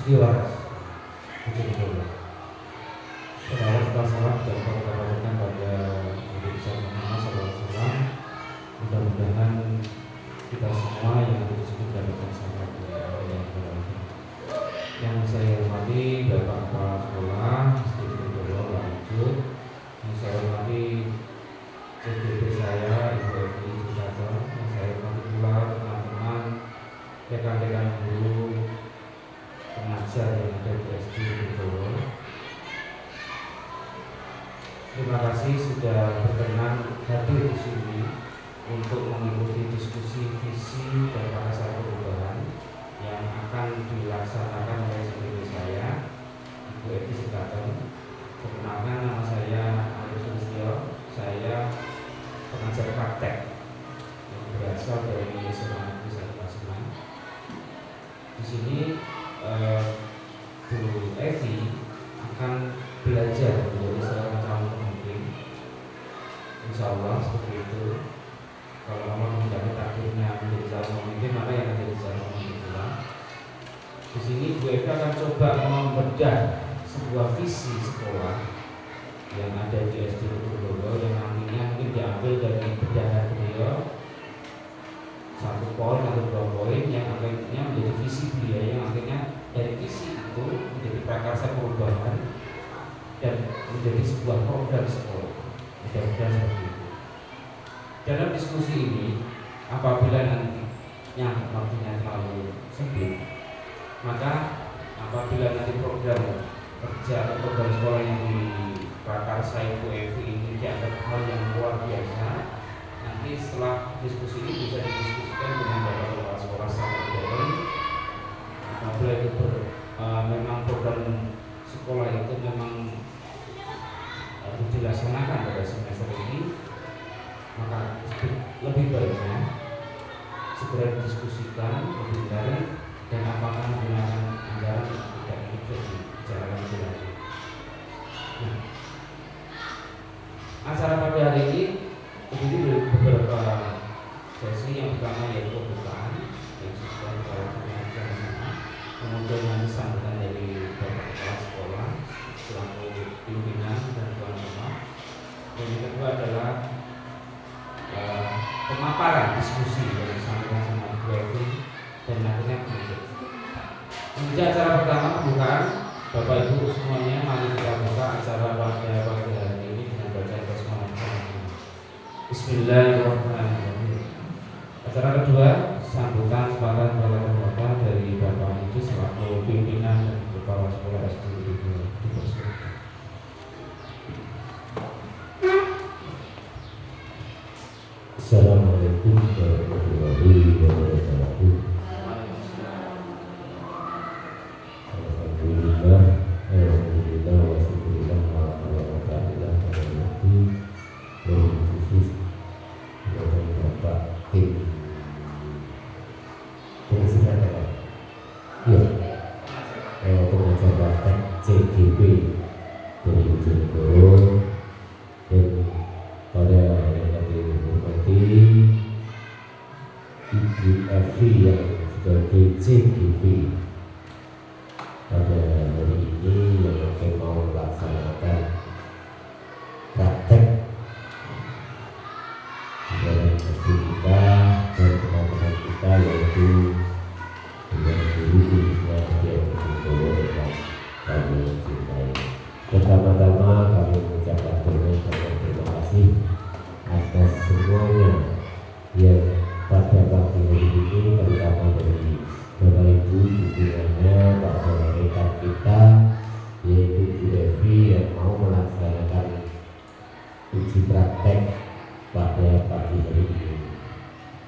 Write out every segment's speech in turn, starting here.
Sudi waras, betul-betul. Saudara setelah salam dan berkata pada Nabi besar Muhammad SAW, mudah-mudahan kita semua yang ada di sini mendapatkan syafaat dari Allah yang berkata. Yang saya hormati Bapak Kepala Sekolah Institut Doro Lanjut, yang saya hormati CDP saya Ibu Evi Sudarto, yang saya hormati pula teman-teman rekan-rekan guru pengajar yang ada di SD Doro. Terima kasih sudah berkenan hadir di sini untuk mengikuti diskusi visi dan bahasa perubahan yang akan dilaksanakan oleh sendiri saya, Ibu Evi Sudarto. Perkenalkan, nama saya Arif Sulistyo. Saya pengajar praktek yang berasal dari SMA Negeri 1 Pasaman. Di sini Bu Evi akan belajar menjadi seorang calon pemimpin. Insya Allah seperti itu. Kalau Allah menjadi takdirnya menjadi calon pemimpin, maka yang menjadi calon pemimpin pula. Di sini Bu Evi akan coba membedah sebuah visi sekolah yang ada di SD Doro yang nantinya mungkin diambil dari bedahan beliau, satu poin atau 2 poin yang akhirnya menjadi visi beliau, yang akhirnya dari visi itu menjadi prakarsa perubahan dan menjadi sebuah program sekolah. Mudah-mudahan seperti itu. Dalam diskusi ini, apabila nantinya waktunya terlalu sempit, maka apabila nanti program kerja atau program sekolah yang di prakarsa Ibu Evi ini dianggap hal yang luar biasa, nanti setelah diskusi ini bisa didiskusikan dengan Bapak Kepala Sekolah secara modern. Apabila itu memang program sekolah itu memang harus dilaksanakan pada semester ini, maka lebih baiknya segera didiskusikan lebih dalam dan apakah menggunakan anggaran tidak itu dibicarakan lebih lanjut. Nah, acara pada hari ini terdiri dari beberapa sesi. Yang pertama yaitu pembukaan yang sudah kita lakukan bersama, kemudian nanti sambutan dari Bapak Kepala Sekolah selaku pimpinan dan tuan rumah. Dan yang kedua adalah pemaparan diskusi yang disampaikan sama Ibu Evi dan akhirnya berikut. Menuju acara pertama pembukaan, Bapak Ibu semuanya, mari kita buka acara pada pagi hari ini dengan bacaan basmalah. Bismillahirrahmanirrahim. Acara kedua, sambutan semangat Bapak dari Bapak Ibu selaku pimpinan dan Kepala Sekolah SD Doro. Assalamualaikum warahmatullahi wabarakatuh. Alhamdulillah wa syukurillah wa ta'ala khusus kepada Bapak Tim Presiden pengajar praktek CGP dari Bojonegoro dan pada yang dihormati Ibu Evi yang sebagai CGP pada hari ini yang akan mau melaksanakan praktek dalam SD kita dan teman-teman kita, yaitu dengan guru khususnya yang Doro yang kami cintai. Pertama-tama kami mengucapkan terima kasih atas semuanya yang pada pagi hari ini, terutama dari Bapak Ibu dukungannya pada rekan kita yaitu Bu Evi yang mau melaksanakan uji praktek pada pagi hari ini.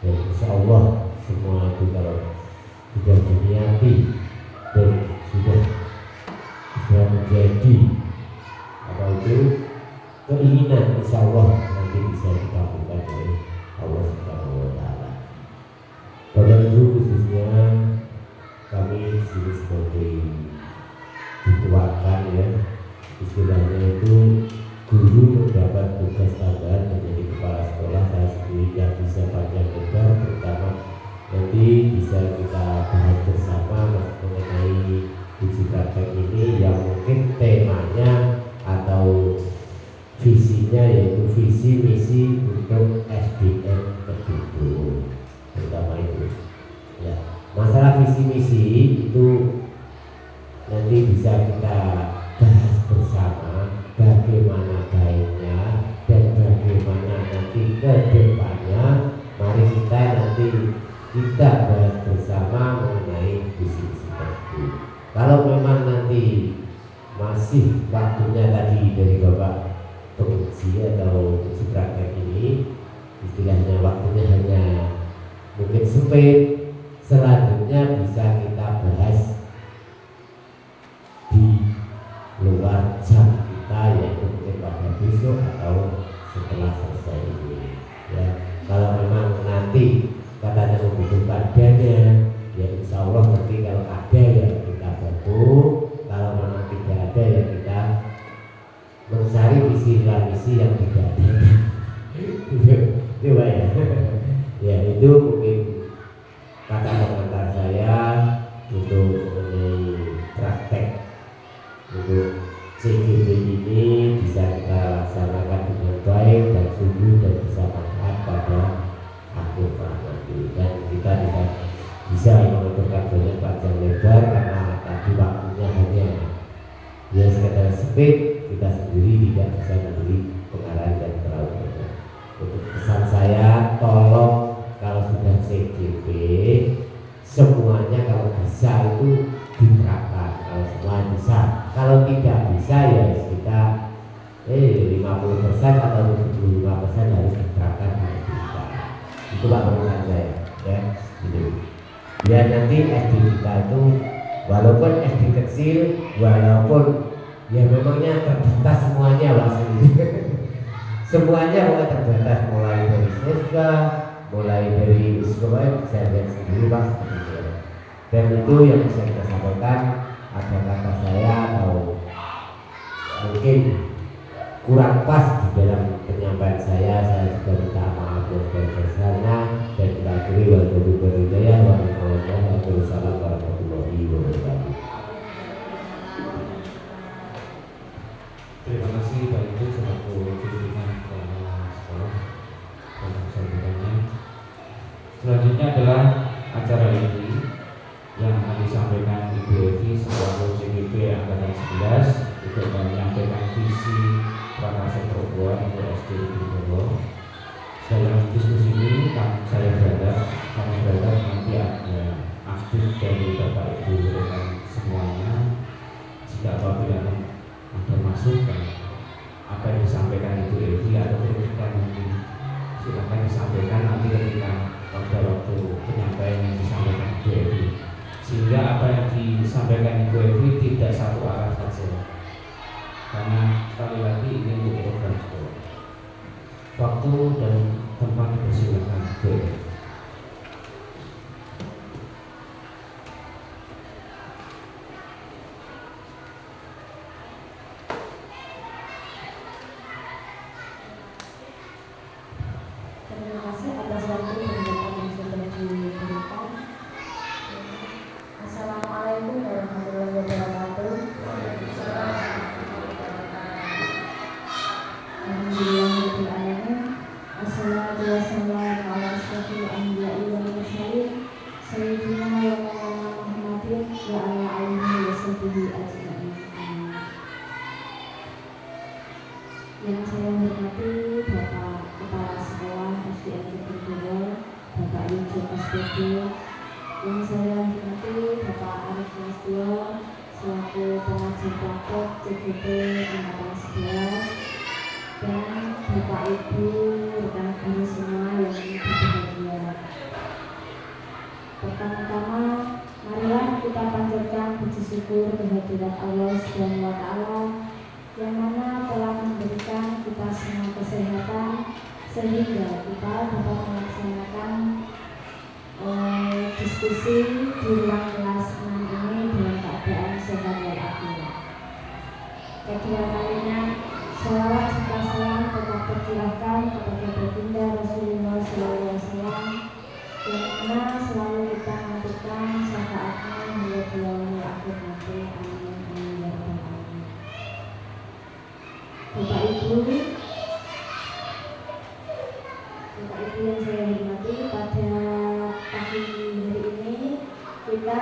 Dan insya Allah semua itu kalau sudah diniati dan sudah menjadi apa itu keinginan, insya Allah nanti bisa dikabulkan oleh Allah Subhanahu wa Ta'ala. Bapak Ibu khususnya kami di sini sebagai dituakan ya, istilahnya itu guru mendapat tugas tambahan menjadi kepala sekolah. Saya sendiri yang bisa panjang lebar, terutama nanti bisa kita bahas bersama mengenai mungkin temanya atau visinya yaitu visi misi untuk SDM Kedungkul, terutama itu. Ya, masalah visi misi itu nanti bisa kita bahas bersama bagaimana baiknya dan bagaimana nanti ke depannya. Mari kita nanti kita bahas bersama mengenai visi misi tersebut. Kalau memang nanti masih waktunya tadi dari Bapak penguji atau uji praktek ini, istilahnya waktunya hanya mungkin sempit, selanjutnya bisa kita bahas di luar jam kita, yaitu mungkin pada besok atau setelah selesai ini. Ya, kalau memang nanti katanya membutuhkan dana, ya insya Allah nanti kalau ada ya kita bantu, kalau memang tidak ada ya kita mencari visi dan misi yang tidak ada. Itu Pak ya. Ya itu mungkin kata komentar saya untuk mengenai praktek untuk CGP ini bisa kita laksanakan dengan baik dan sungguh dan bisa manfaat pada akhir kelak nanti, dan kita bisa menentukan banyak panjang lebar karena tadi waktunya hanya ya sekedar sempit, kita sendiri tidak bisa memberi pengarahan dan terlalu banyak. Untuk pesan saya, tolong kalau sudah CGP semuanya kalau bisa itu diterapkan. Kalau semua bisa, kalau tidak bisa ya kita 50% atau 75% harus diterapkan di kita. Itu Pak menurut saya, ya. Gitu. Biar nanti SD kita itu walaupun SD kecil, walaupun ya memangnya terbatas semuanya Pak. Semuanya mulai terbatas, mulai dari siswa, mulai dari sekolah, saya lihat sendiri Pak seperti itu. Dan itu yang bisa kita sampaikan, ada kata saya atau mungkin kurang pas di dalam penyampaian saya juga minta maaf dari saya dan kita akhiri wassalamualaikum warahmatullahi wabarakatuh. Terima kasih Pak Ibu selaku pimpinan kepala sekolah dan sambutannya. Selanjutnya adalah acara ini yang akan disampaikan Ibu Evi selaku CGP Angkatan 11 untuk menyampaikan visi prakarya perempuan untuk SD Kedungkul. Dalam diskusi ini saya berharap nanti ada aktif dari Bapak Ibu rekan semuanya. Jika apabila ada masukan apa yang disampaikan Ibu Evi atau kritikan mungkin silakan disampaikan nanti ketika pada waktu penyampaian yang disampaikan Ibu Evi, sehingga apa yang disampaikan Ibu Evi tidak satu arah saja, karena sekali lagi ini untuk program sekolah. Waktu dan tempat dipersilakan Ibu Evi. Terima kasih atas waktu dan tempat yang sudah diberikan. Assalamualaikum warahmatullahi wabarakatuh. Alhamdulillahirabbil alamin. Wassalatu wassalamu ala asyrofil anbiya'i wal mursalin sayyidina wa maulana Muhammadin wa ala alihi wa sahbihi ajmain. Yang saya hormati Bapak Kepala Sekolah SDN Kedungkul, Bapak Yunus SPB. Yang saya hormati Bapak Arif Lasdio selaku pengajar praktek CGP Angkatan 11, dan Bapak Ibu rekan guru semua yang berbahagia. Pertama-tama, marilah kita panjatkan puji syukur kehadirat Allah Subhanahu wa Ta'ala yang mana telah memberikan kita semua kesehatan sehingga kita dapat melaksanakan diskusi di ruang kelas 6 ini dalam keadaan sehat walafiat. Kedua kalinya, sholawat serta salam tetap tercurahkan kepada baginda Rasulullah SAW yang mana selalu kita nantikan syafaatnya hingga di akhir nanti. Amin.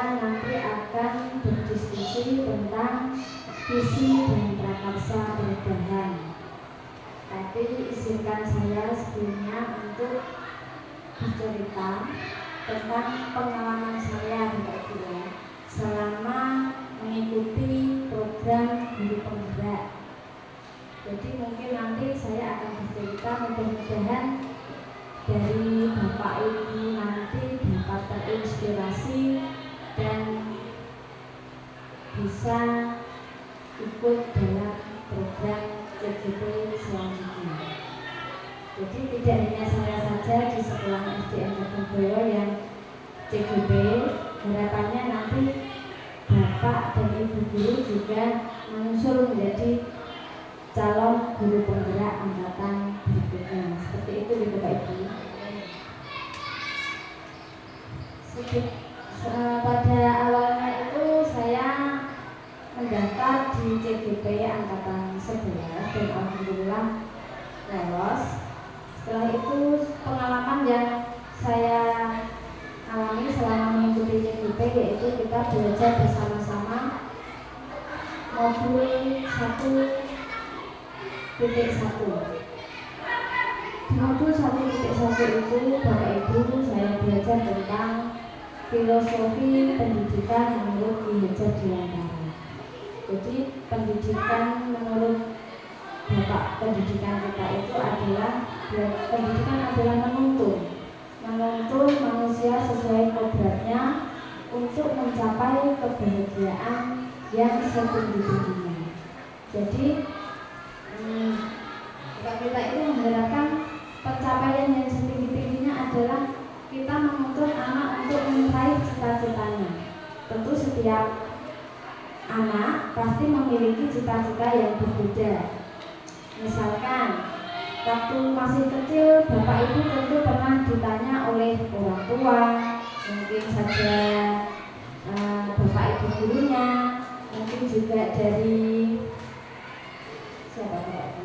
saya nanti akan berdiskusi tentang visi dan prakarsa perubahan. Tapi izinkan saya sebelumnya untuk bercerita tentang pengalaman saya selama mengikuti program guru penggerak. Jadi mungkin nanti saya akan bercerita, mudah-mudahan dari Bapak Ibu nanti dapat terinspirasi dan bisa ikut dalam program CGP selanjutnya. Jadi tidak hanya saya saja di sekolah SDN Jatiboyo yang CGP, harapannya nanti Bapak dan Ibu guru juga mengusul menjadi calon guru penggerak angkatan berikutnya. Seperti itu ya Bapak Ibu. Pada awalnya itu saya mendaftar di CGP angkatan 11 dan alhamdulillah lolos. Setelah itu pengalaman yang saya alami selama mengikuti CGP yaitu kita belajar bersama-sama modul 1.1. Di modul 1.1 itu Bapak Ibu saya belajar tentang filosofi pendidikan menurut Ki Hajar Dewantara. Jadi pendidikan menurut Bapak pendidikan kita itu adalah pendidikan adalah menuntun manusia sesuai kodratnya untuk mencapai kebahagiaan yang setinggi-tingginya. Jadi kita itu mengharapkan pencapaian yang setinggi-tingginya adalah kita menuntun anak untuk meraih cita-citanya. Tentu setiap anak pasti memiliki cita-cita yang berbeda. Misalkan waktu masih kecil Bapak Ibu tentu pernah ditanya oleh orang tua, mungkin saja Bapak Ibu gurunya, mungkin juga dari siapa Bapak?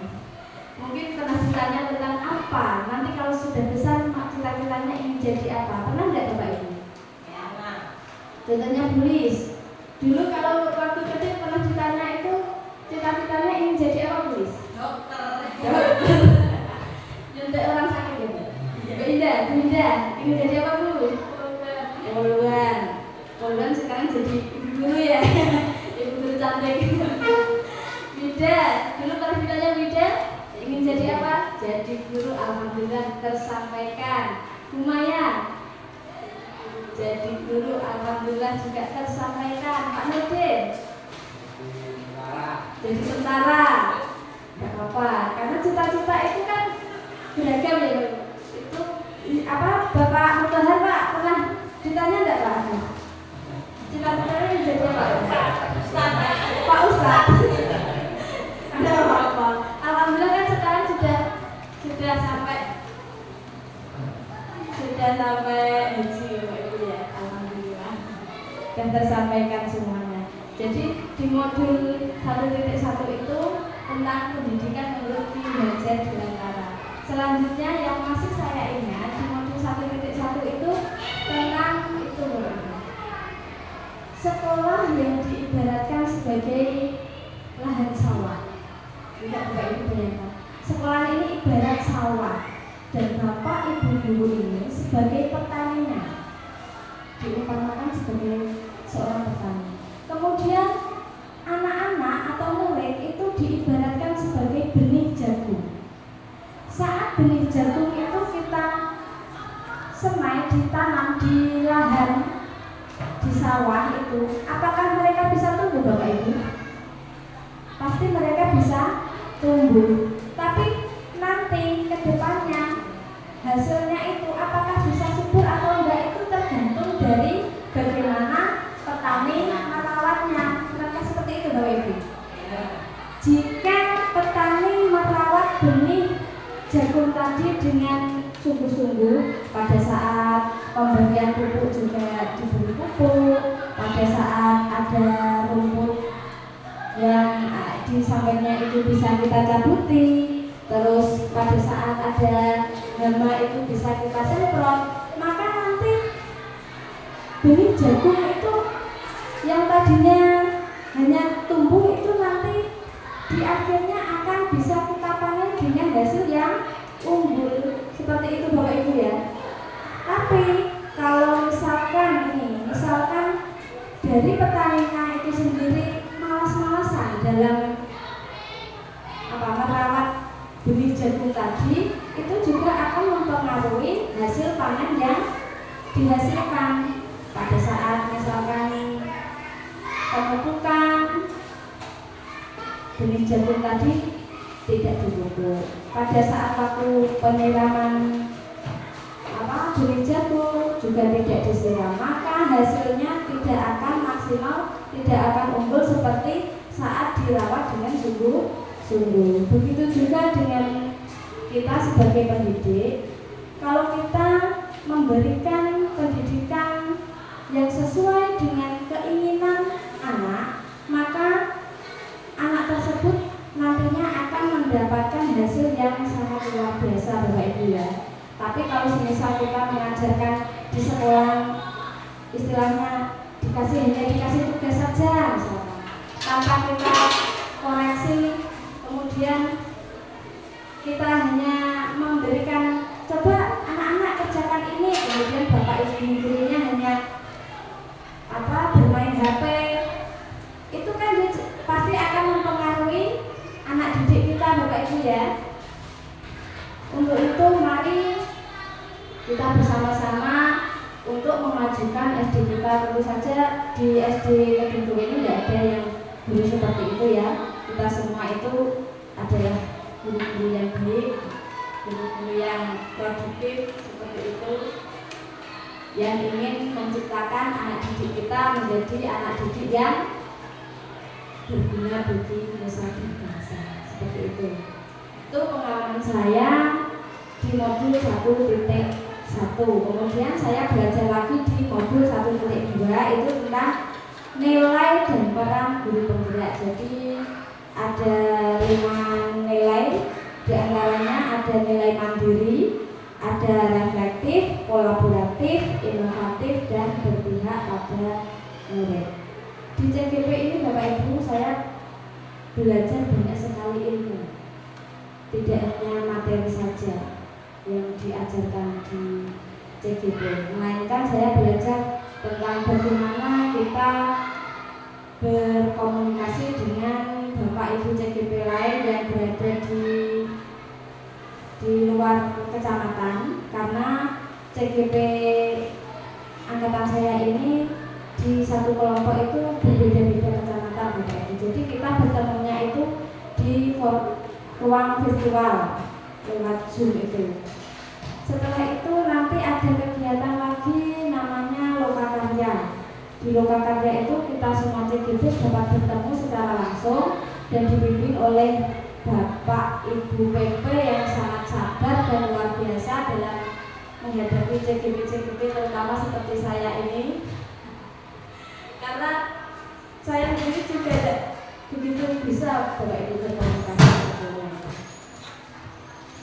Mungkin pernah ditanya tentang apa, nanti kalau sudah besar cita-citanya ingin jadi apa? Pernah nggak Bapak Ibu? Contohnya Bulis. Dulu kalau waktu kecil pernah ditanya itu cita-citanya ingin jadi apa Bulis? Dokter. Nyuntik orang sakit ya Bu? Bunda, ingin jadi apa Bu? Poluan sekarang jadi ibu guru ya. Ibu guru cantik. Bida, dulu pernah ditanya Bida ingin jadi apa? Jadi guru, alhamdulillah tersampaikan. Humaya, jadi guru, alhamdulillah juga tersampaikan. Pak Nurdin, jadi tentara. Gak apa-apa, karena cita-cita itu kan beragam ya. Itu apa Bapak Mutahar Pak pernah ditanya enggak Pak? Cita-citanya jadi apa? Pak Ustadz. Enggak apa-apa. Alhamdulillah kan sekarang sudah sampai haji ya. Alhamdulillah. Dan tersampaikan semuanya. Jadi di modul 1.1 itu tentang pendidikan menurut Ki Hajar Dewantara. Selanjutnya yang masih saya ingat di modul 1.1 itu tentang itu sekolah yang diibaratkan sebagai lahan sawah. Tidak Bapak Ibu bayangkan, sekolah ini ibarat sawah dan Bapak Ibu guru ini sebagai petaninya, diumpamakan sebagai seorang petani. Kemudian anak-anak atau murid itu diibaratkan sebagai benih jagung. Saat benih jagung itu kita semai ditanam di lahan di sawah itu, apakah mereka bisa tumbuh Bapak Ibu? Pasti mereka bisa tumbuh. Tapi nanti ke depannya hasilnya itu apakah bisa subur atau enggak itu tergantung dari bagaimana petani merawatnya. Kenapa seperti itu Bapak Ibu? Jika petani merawat benih jagung tadi dengan sungguh-sungguh, pada saat pemberian pupuk juga diberi pupuk, pada saat ada rumput yang di sampingnya itu bisa kita cabuti, terus pada saat ada hama itu bisa kita semprot, maka nanti benih jagung itu yang tadinya hanya tumbuh itu nanti di akhirnya akan bisa kita panen dengan hasil yang unggul. Seperti itu Bapak Ibu ya. Tapi kalau misalkan dari petaninya itu sendiri malas-malasan dalam merawat benih jagung tadi, itu juga akan mempengaruhi hasil panen yang dihasilkan pada saat misalkan pemupukan benih jagung tadi tidak dipupuk. Pada saat waktu penyiraman benih jagung juga tidak disiram, maka hasilnya tidak akan maksimal, tidak akan unggul seperti saat dirawat dengan sungguh-sungguh. Begitu juga dengan kita sebagai pendidik, kalau kita memberikan pendidikan yang sesuai dengan keinginan anak, maka anak tersebut nantinya akan mendapatkan hasil yang sangat luar biasa Bapak Ibu ya. Tapi kalau misal kita mengajarkan di sekolah, istilahnya hanya dikasih tugas saja misalkan, tanpa kita koreksi, kemudian kita hanya memberikan coba anak-anak kerjakan ini, kemudian bapak ibu gurunya hanya bermain HP, itu kan pasti akan mempengaruhi anak didik kita Bapak Ibu ya. Untuk itu mari kita bersama-sama untuk memajukan SD kita. Tentu saja di SD Kedungtu ini tidak ada yang guru seperti itu ya. Kita semua itu adalah guru-guru yang baik, guru-guru yang produktif seperti itu, yang ingin menciptakan anak didik kita menjadi anak didik yang berguna bagi nusa dan bangsa. Seperti itu. Itu pengalaman saya di modul 1.1. Kemudian saya belajar lagi di modul 1.2, itu tentang nilai dan peran guru penggerak. Jadi ada 5 nilai, di antaranya ada nilai mandiri, ada reflektif, kolaboratif, inovatif, dan berpihak pada murid. Di CGP ini Bapak Ibu saya belajar banyak sekali ilmu, tidak hanya materi saja yang diajarkan di CGP, melainkan saya belajar tentang bagaimana kita berkomunikasi dengan Bapak Ibu CGP lain yang berada di luar kecamatan, karena CGP angkatan saya ini di satu kelompok itu berbeda-beda kecamatan Bapak Ibu. Jadi kita bertemunya itu di ruang festival lewat Zoom itu. Setelah itu nanti ada kegiatan lagi namanya Lokakarya. Di Lokakarya itu kita semua CGP dapat bertemu secara langsung dan dibimbing oleh Bapak Ibu PP yang sangat sabar dan luar biasa dalam menghadapi CGP terutama seperti saya ini. Karena saya sendiri juga tidak begitu bisa Bapak Ibu berkomunikasi sebetulnya.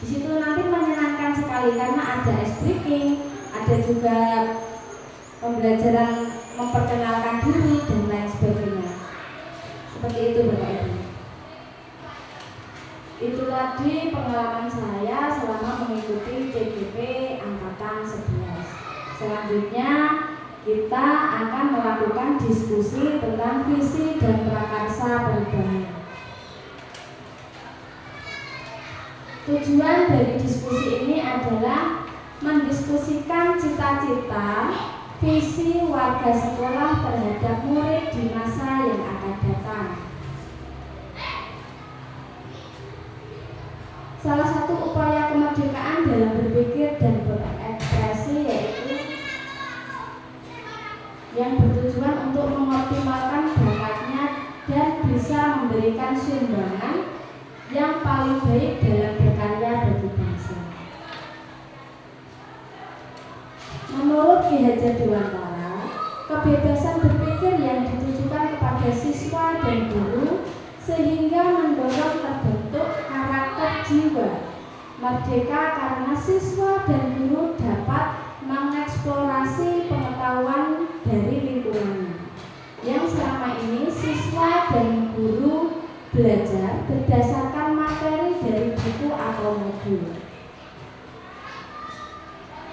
Di situ nanti menyenangkan sekali karena ada ice breaking, ada juga pembelajaran memperkenalkan diri dan lain sebagainya. Seperti itu Bapak Ibu. Itu tadi pengalaman saya selama mengikuti CGP angkatan 11. Selanjutnya kita akan melakukan diskusi tentang visi dan prakarsa perubahan. Tujuan dari diskusi ini adalah mendiskusikan cita-cita, visi warga sekolah terhadap murid di masa yang akan datang. Salah satu upaya kemerdekaan dalam berpikir dan berekspresi yaitu yang bertujuan untuk mengoptimalkan bakatnya dan bisa memberikan sumbangan yang paling baik dalam berkarya bagi bangsa. Menurut Ki Hajar Dewantara, kebebasan berpikir yang ditujukan kepada siswa dan guru sehingga mendorong terbentuk karakter jiwa merdeka karena siswa dan guru dapat mengeksplorasi pengetahuan dari lingkungannya yang belajar berdasarkan materi dari buku atau modul.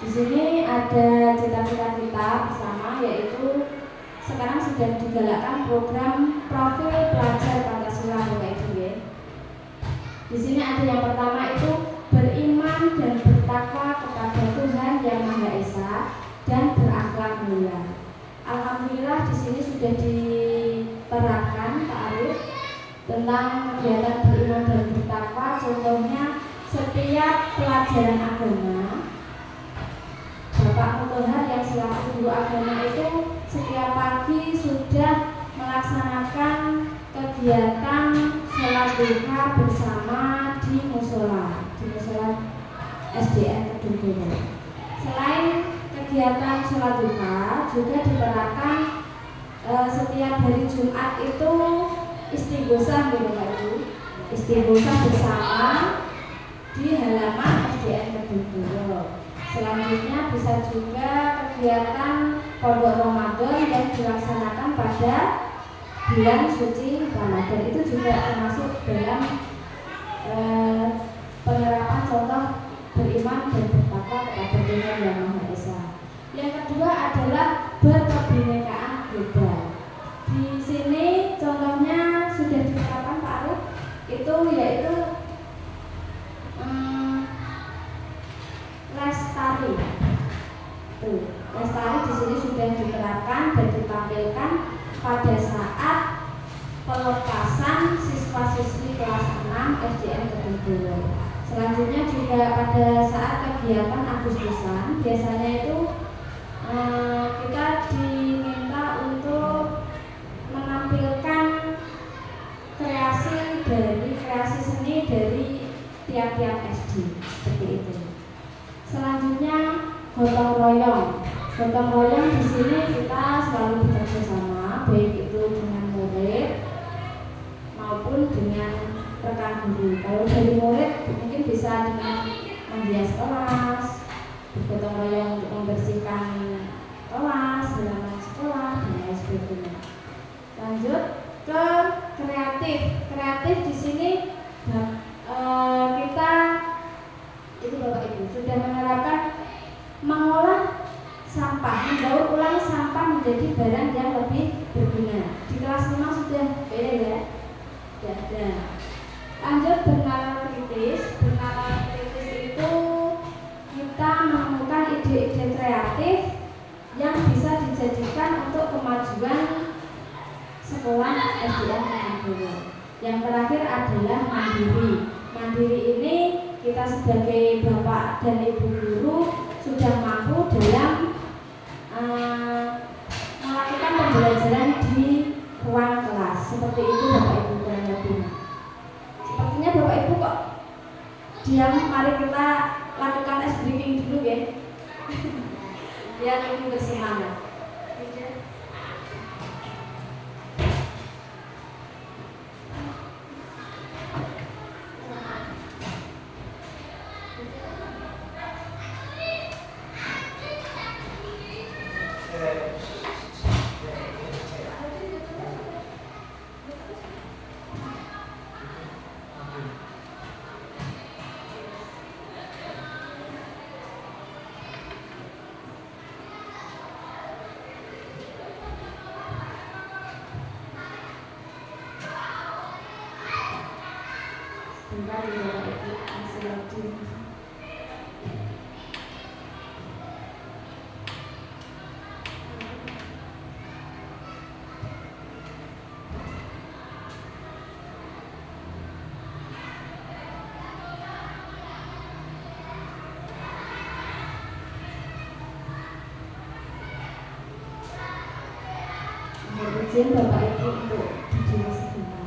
Di sini ada cita-cita kita bersama, yaitu sekarang sedang digalakkan program profil pelajar Pancasila Bapak Ibu ya. Di sini ada yang pertama itu beriman dan bertakwa kepada Tuhan Yang Maha Esa dan berakhlak mulia. Alhamdulillah di sini sudah diterapkan Pak Arif tentang kegiatan beriman dan bertakwa. Contohnya setiap pelajaran agama, Bapak Mutohar yang selaku guru agama itu setiap pagi sudah melaksanakan kegiatan sholat duha bersama di musola SDN Kedungkoro. Selain kegiatan sholat duha juga diterapkan setiap hari Jumat itu istighosah gitu Pak Ibu. Istighosah bersama di halaman SDN Kedungkoro. Selanjutnya bisa juga kegiatan pondok Ramadan yang dilaksanakan pada bulan suci Ramadan, itu juga termasuk dalam penerapan contoh beriman dan bertakwa kepada Tuhan Yang Maha Esa. Yang kedua adalah berkebinekaan global. Di sini contohnya sudah diterapkan Pak Arif, itu yaitu lestari. Lestari di sini sudah diterapkan dan ditampilkan pada saat pelepasan siswa-siswi kelas 6 SDN Kedungkoro. Selanjutnya juga pada saat kegiatan Agustusan, biasanya itu kita diminta untuk menampilkan kreasi seni dari tiap-tiap SD seperti itu. Selanjutnya gotong royong. Gotong royong di sini kita selalu bekerja sama, baik itu dengan murid maupun dengan rekan guru. Kalau dari murid mungkin bisa dengan menghias kelas, bergotong royong untuk membersihkan kelas, halaman sekolah, dan lain sebagainya. Lanjut ke kreatif. Kreatif di sini kita itu Bapak Ibu sudah menerapkan mengolah sampah, mendaur ulang sampah menjadi barang yang lebih berguna. Di kelas 5 sudah beda ya. Ada. Lanjut bernalar kritis. Bernalar kritis itu kita menemukan ide-ide kreatif yang bisa dijadikan untuk kemajuan sekolah SDN Kedungkoro. Yang terakhir adalah mandiri. Mandiri ini kita sebagai bapak dan ibu guru sudah mampu dalam melakukan pembelajaran di ruang kelas. Seperti itu Bapak Ibu kurang lebih. Sepertinya Bapak Ibu kok diam, mari kita lakukan ice breaking dulu ya. Biar lebih bersemangat. Izin Bapak Ibu untuk berdiri sebentar.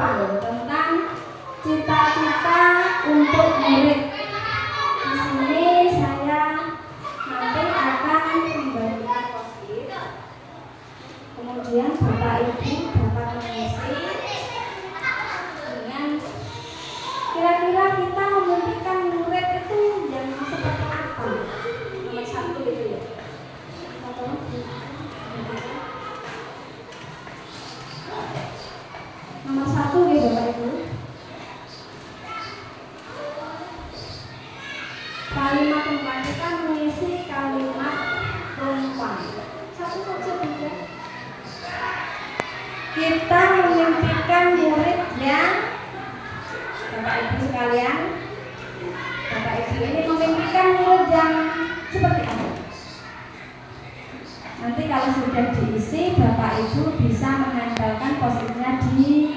Jepang tentang cita-cita untuk murid. Di sini saya nanti akan membagikan post-it. Kemudian Bapak Ibu dapat mengisi dengan kira-kira kita memimpikan murid itu yang seperti apa. Nomor 1 itu ya. Nomor 1 ya Bapak Ibu. Kalimat rumpun kita mengisi kalimat rumpun. Satu saja bisa. Kita memimpikan murid yang Bapak Ibu sekalian. Bapak Ibu ini memimpikan murid yang seperti apa? Nanti kalau sudah diisi, Bapak Ibu bisa menempelkan post-itnya di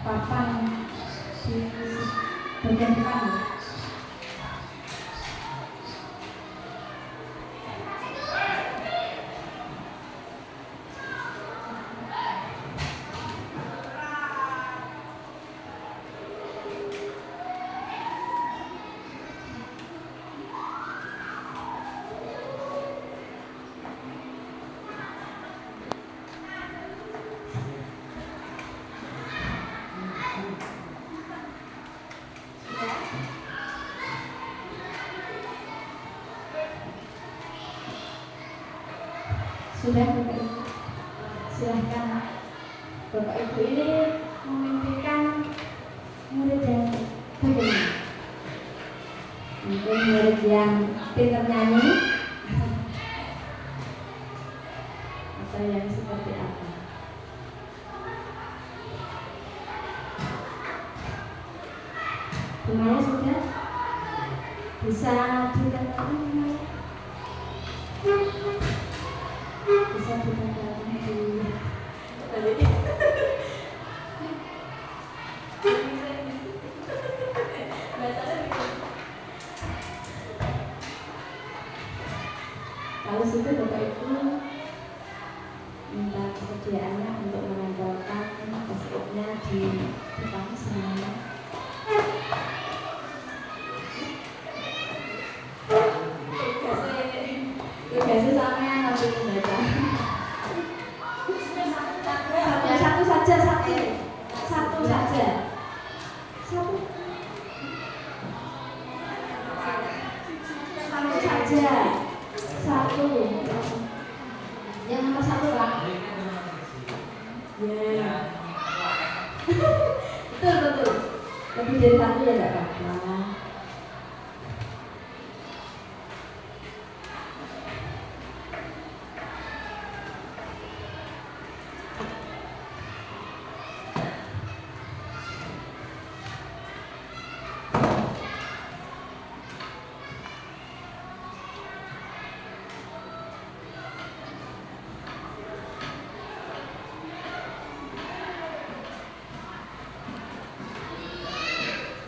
papan di bagian depan. Sudah Bapak Ibu, silahkan. Bapak Ibu ini memimpikan murid yang bagaimana? Mungkin murid yang pintar nyanyi atau yang seperti apa? Gimana sudah? Bisa dikatakan gimana? Bisa dikatakan di kalau sudah Bapak Ibu minta kesediaannya untuk menempelkan post-itnya di depan semuanya. Tugasnya sama yang nanti membaca. Ya satu saja, satu saja. Satu. Yang nomor 1 Pak. Ya. Betul. Lebih dari 1 ya enggak apa-apa.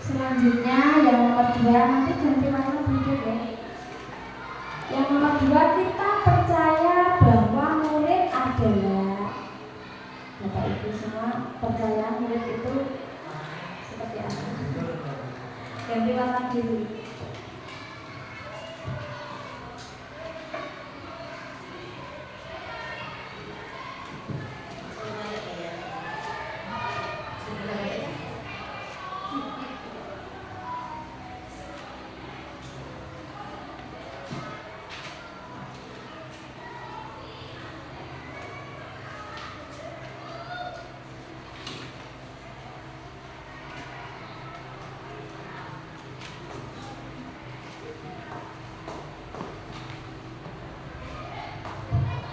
Selanjutnya yang nomor 2 nanti ganti warna sedikit ya. Yang nomor 2 kita percaya bahwa murid adalah Bapak Ibu semua percaya murid itu seperti apa? Ganti warna dulu.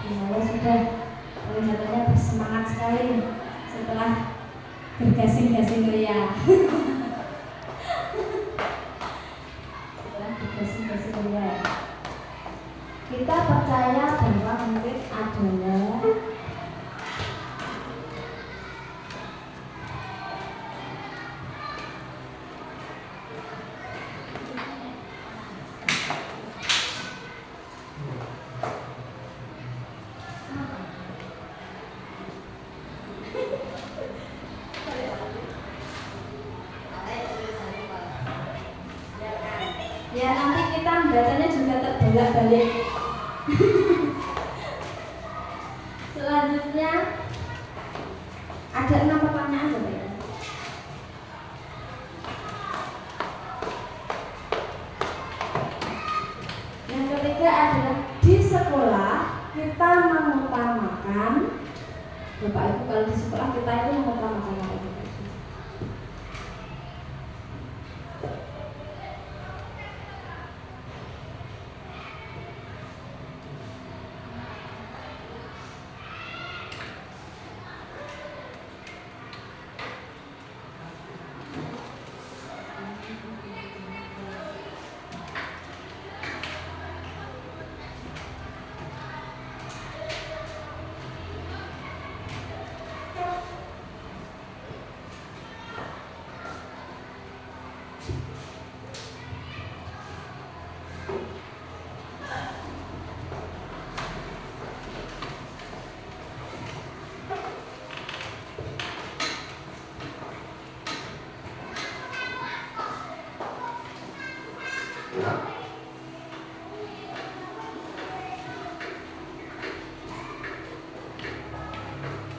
Ya sudah, kelihatannya bersemangat sekali setelah bergasing-gasing ria. Kita percaya bahwa murid adalah ya, nanti kita bacanya juga terbolak-balik. Selanjutnya ada 6 pertanyaan Bapak Ibu. Yang ketiga adalah di sekolah kita mengutamakan, Bapak Ibu, kalau di sekolah kita itu mengutamakan apa itu?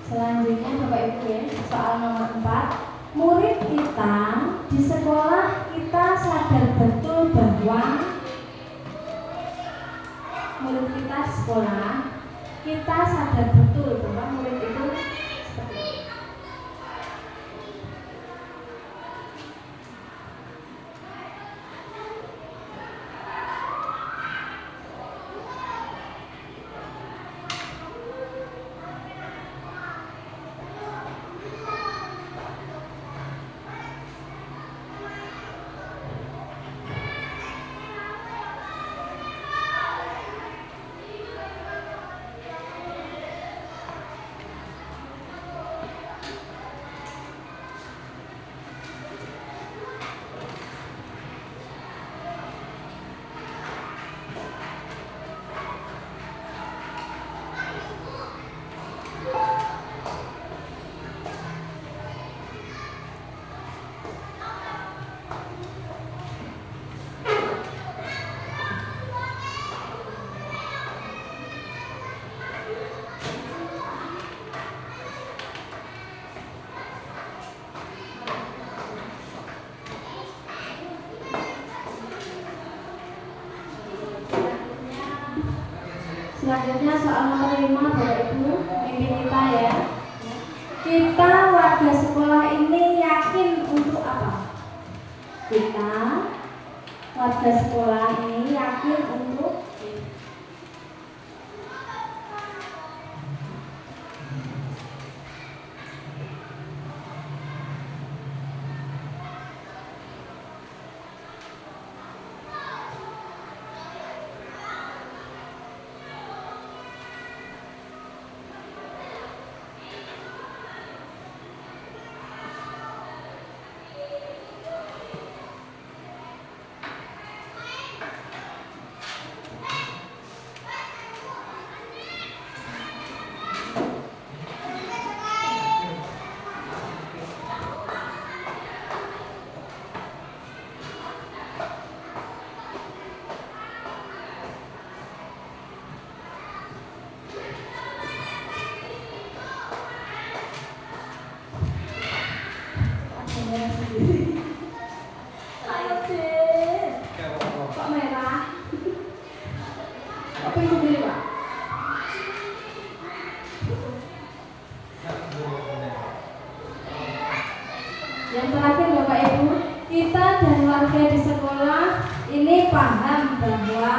Selanjutnya Bapak Ibu ya, soal nomor 4. Murid kita di sekolah kita sadar betul bahwa murid kita di sekolah kita sadar betul bahwa murid itu seperti itu. Selanjutnya soal nomor 5 Bapak Ibu, mimpi kita ya. Kita warga sekolah ini yakin untuk apa? Kita warga sekolah ini yakin untuk ayo deh. Kok merah? Apa itu sendiri Pak? Yang terakhir Bapak Ibu, kita dan warga di sekolah ini paham bahwa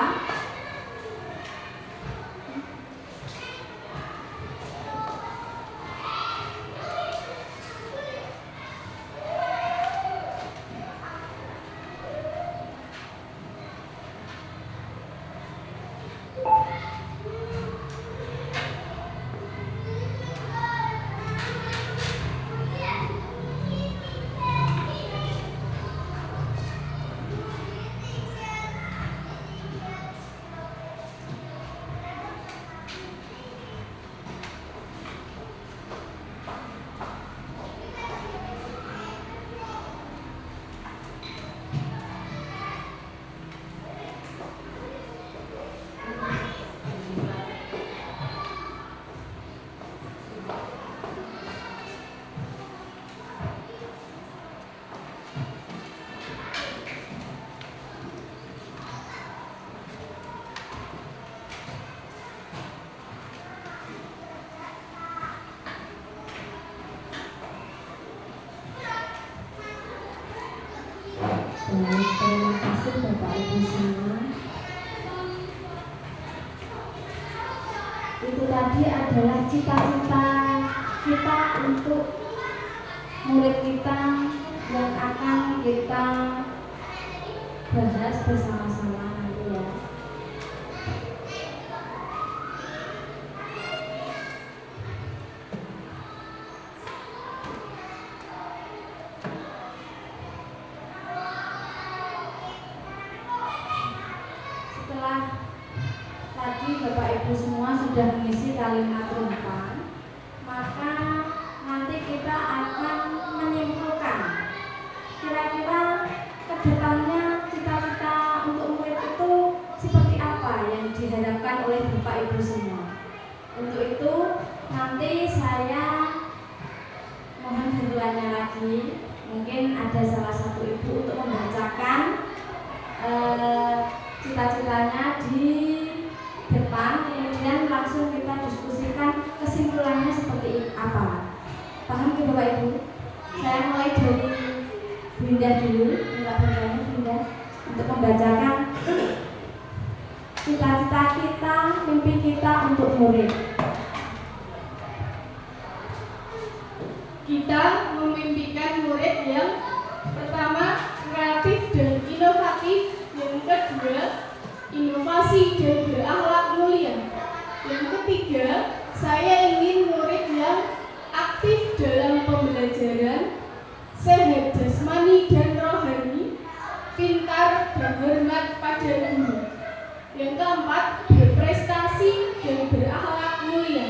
Baik, terima kasih Bapak Ibu semua. Itu tadi adalah cita-cita kita untuk murid kita yang akan kita bahas bersama-sama nanti ya. Setelah tadi Bapak Ibu semua sudah mengisi kalimat rumpan, maka nanti kita akan menyimpulkan kira-kira kedepannya cita-cita untuk murid itu seperti apa yang diharapkan oleh Bapak Ibu semua. Untuk itu nanti saya mohon bantuannya lagi. Mungkin ada salah satu ibu untuk membacakan cita-citanya di depan, kemudian langsung kita diskusikan kesimpulannya seperti apa. Paham ya Bapak Ibu? Saya mulai dari Bunda dulu, minta bantuannya Bunda untuk membacakan cita-cita kita, mimpi kita untuk murid. Kita memimpikan murid yang pertama kreatif dan inovatif, yang kedua inovasi dan berakhlak mulia, yang ketiga saya ingin murid yang aktif dalam pembelajaran, sehat jasmani dan rohani, pintar dan hormat pada guru, yang keempat berprestasi dan berakhlak mulia,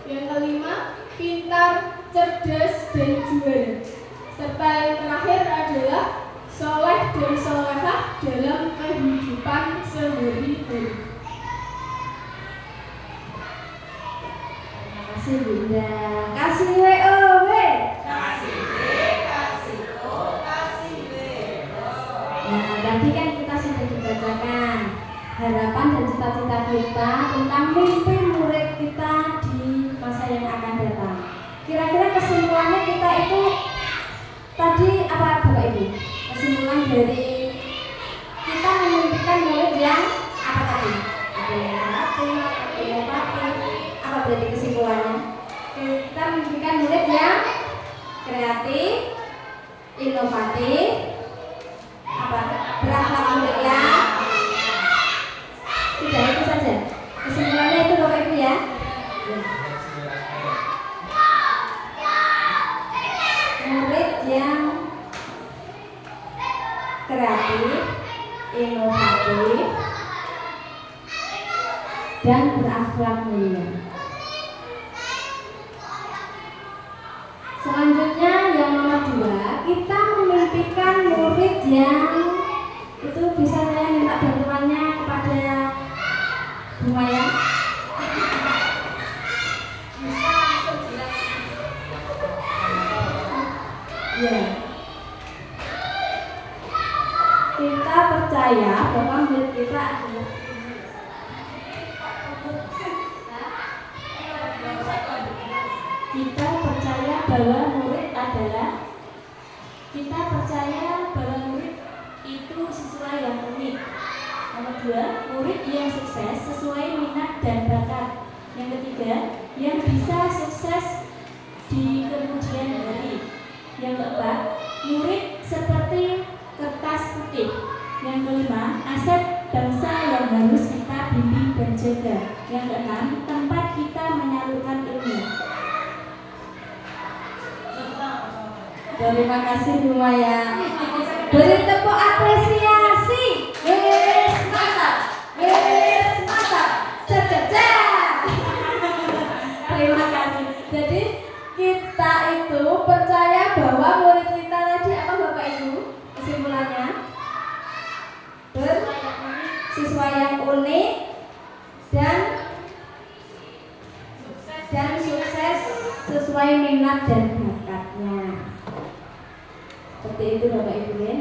yang kelima pintar, cerdas dan juara, serta yang terakhir adalah soleh dan solehah dalam kehidupan sehari-hari. Terima kasih Bunda. Kasih WOW. Kasih B, kasih O, kasih B. Nah, tadi kan kita sudah dibacakan harapan dan cita-cita kita tentang mimpi murid kita di masa yang akan datang. Kira-kira kesimpulannya kita itu tadi apa Bapak Ibu? Kesimpulan dari kita memimpikan murid yang apa tadi? Ada yang kreatif, inovatif. Apa berarti kesimpulannya? Kita memimpikan murid yang kreatif, inovatif, apa? Berakhlak mulia. Sudah itu saja. Kesimpulannya itu Bapak Ibu ya. Murid yang kreatif, inovatif, dan berakhlak mulia. Selanjutnya yang nomor 2, kita memimpikan murid yang itu bisa saya minta bantuannya kepada Bu Maya. Ya. Kita percaya bahwa murid kita adalah kita percaya bahwa murid itu sesuai yang unik. Nomor 2, murid yang sukses sesuai minat dan bakat. Yang ketiga, yang bisa sukses di kemudian hari. Yang keempat, murid seperti kertas putih. Yang kelima, aset bangsa yang harus kita bimbing dan jaga. Yang keenam, tempat kita menyalurkan ilmu. Terima kasih Bu Maya. Beri tepuk apresiasi. Wes mantap. Wes mantap. Cececek. Terima kasih. Jadi kita itu percaya bahwa murid kita tadi apa Bapak Ibu? Kesimpulannya bersiswa yang unik dan sukses sesuai minat dan bakatnya. Seperti itu Bapak Ibu ya.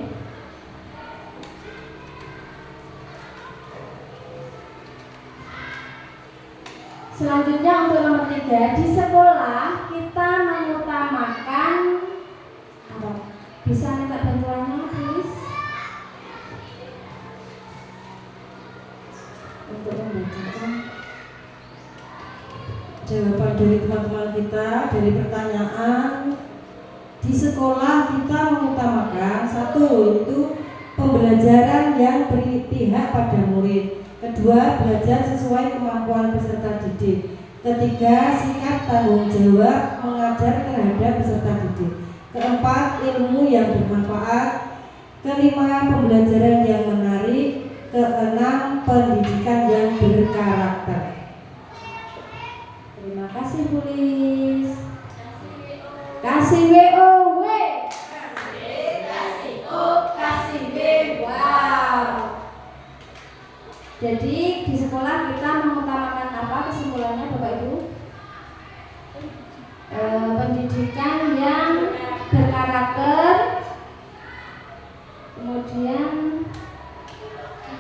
Selanjutnya untuk nomor 3, di sekolah kita mengutamakan apa? Bisa minta bantuannya please? dari teman-teman kita dari pertanyaan. Di sekolah kita mengutamakan satu yaitu pembelajaran yang berpihak pada murid. Kedua, belajar sesuai kemampuan peserta didik. Ketiga, sikap tanggung jawab mengajar terhadap peserta didik. Keempat, ilmu yang bermanfaat. Kelima, pembelajaran yang menarik. Keenam, pendidikan yang berkarakter. Terima kasih Bu Lis. Kasih WO, Kasih O, kasih B. wow. Jadi di sekolah kita mengutamakan apa kesimpulannya Bapak Ibu? Pendidikan yang berkarakter, kemudian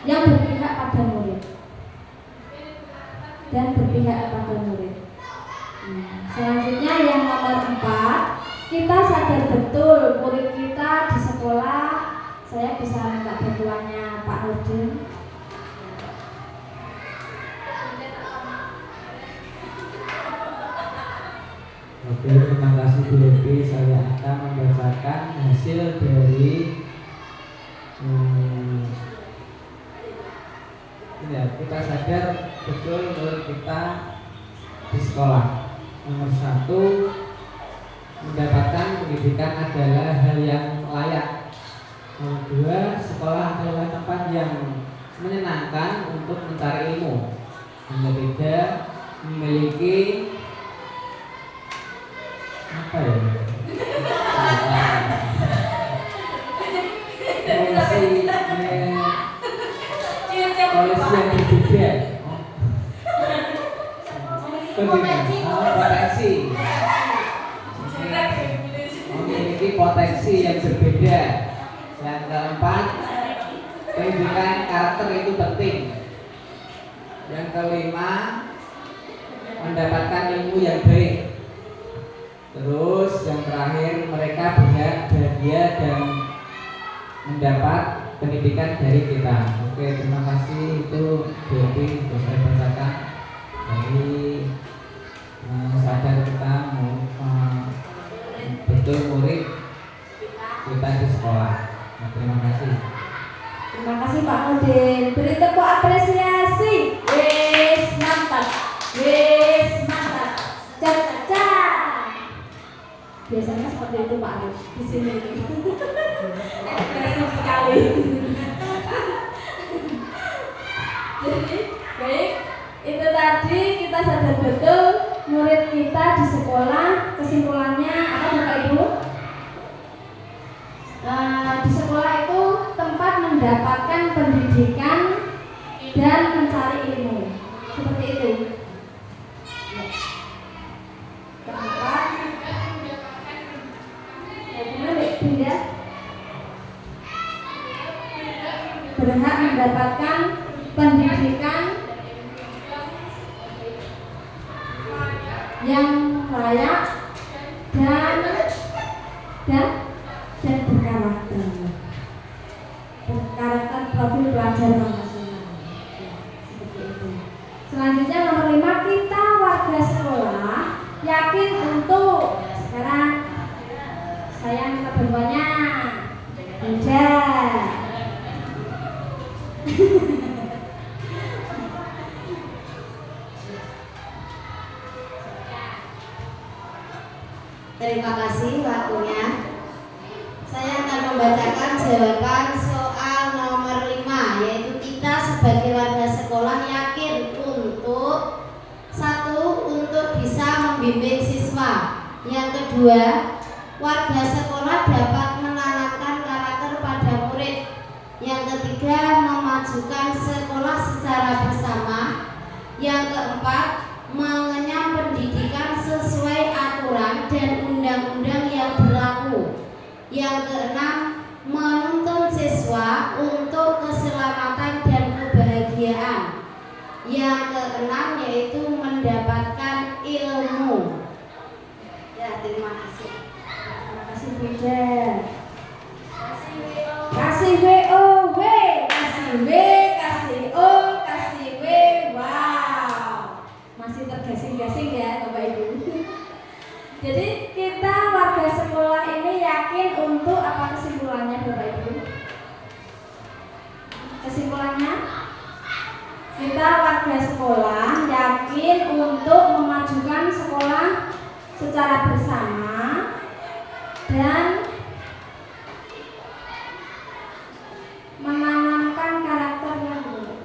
yang berpihak pada murid dan berpihak pada murid. Selanjutnya yang nomor 4, kita sadar betul murid kita di sekolah. Saya bisa minta bantuannya Pak Nurdin. Oke, terima kasih Bu Evi. Saya akan membacakan hasil dari kita sadar betul murid kita di sekolah. Nomor 1, mendapatkan pendidikan adalah hal yang layak. Nomor 2, sekolah adalah tempat yang menyenangkan untuk mencari ilmu. Nomor 3, memiliki apa ya? Polisi yang berbeda. Potensi. Memiliki potensi yang berbeda. Yang keempat, pendidikan karakter itu penting. Yang kelima, mendapatkan ilmu yang baik. Terus yang terakhir, mereka bahagia dan mendapat pendidikan dari kita. Oke, terima kasih. Itu Dewi sudah saya bacakan dari sadar kita betul murid kita di sekolah. Nah, terima kasih. Terima kasih Pak Nurdin. Beri tepuk apresiasi. Wes mantap. Wes mantap. Caca. Biasanya seperti itu Pak Arif di sini. Ekspresif sekali. Jadi baik, itu tadi kita sadar betul murid kita di sekolah. Kesimpulannya apa Bapak Ibu? Di sekolah itu tempat mendapatkan pendidikan dan mencari ilmu. Seperti itu. Keempat, tidak berhak mendapatkan pendidikan yang layak dan berkarakter profil pelajar masing-masing. Seperti itu. Selanjutnya nomor 5, kita warga sekolah yakin untuk sekarang saya minta bantuannya. Udah. Terima kasih waktunya. Saya akan membacakan jawaban soal nomor 5, yaitu kita sebagai warga sekolah yakin untuk 1. Untuk bisa membimbing siswa. Yang kedua, warga sekolah dapat menanamkan karakter pada murid. Yang ketiga, memajukan sekolah secara bersama. Yang keempat, mengenyam pendidikan sesuai aturan dan undang-undang yang berlaku. Yang keenam, menuntun siswa untuk keselamatan dan kebahagiaan. Yang keenam yaitu mendapatkan ilmu. Ya, terima kasih. Terima kasih Bunda. Kasih WO, kasih W, kasih O, kasih W. Wow. Masih tergasing-gasing ya Bapak Ibu. dan menanamkan karakter yang baik.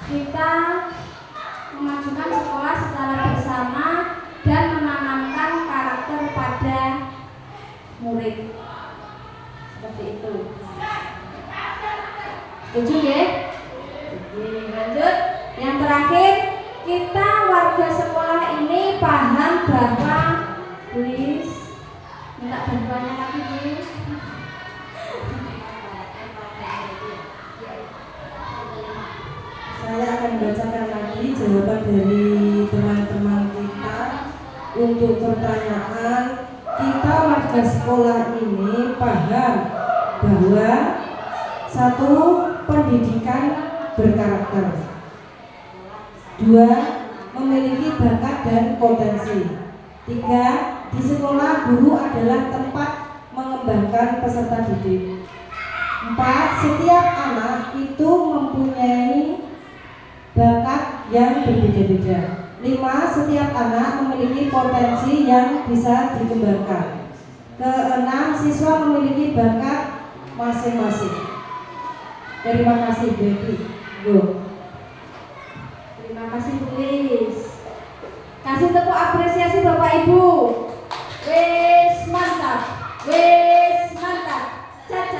Kita memajukan sekolah secara bersama dan menanamkan karakter pada murid. Seperti itu. Setuju ya? Oke, lanjut. Yang terakhir, kita warga sekolah ini paham bahwa please minta bantuannya lagi please. Saya akan bacakan lagi jawaban dari teman-teman kita untuk pertanyaan kita warga sekolah ini paham bahwa satu, pendidikan berkarakter, dua, memiliki bakat dan potensi, tiga, di sekolah guru adalah tempat mengembangkan peserta didik, empat, setiap anak itu mempunyai bakat yang berbeda-beda, lima, setiap anak memiliki potensi yang bisa dikembangkan, keenam, siswa memiliki bakat masing-masing. Terima kasih Betty. Go. Terima kasih please. Kasih tepuk apresiasi Bapak Ibu. Wes mantap. Wes mantap. Ca.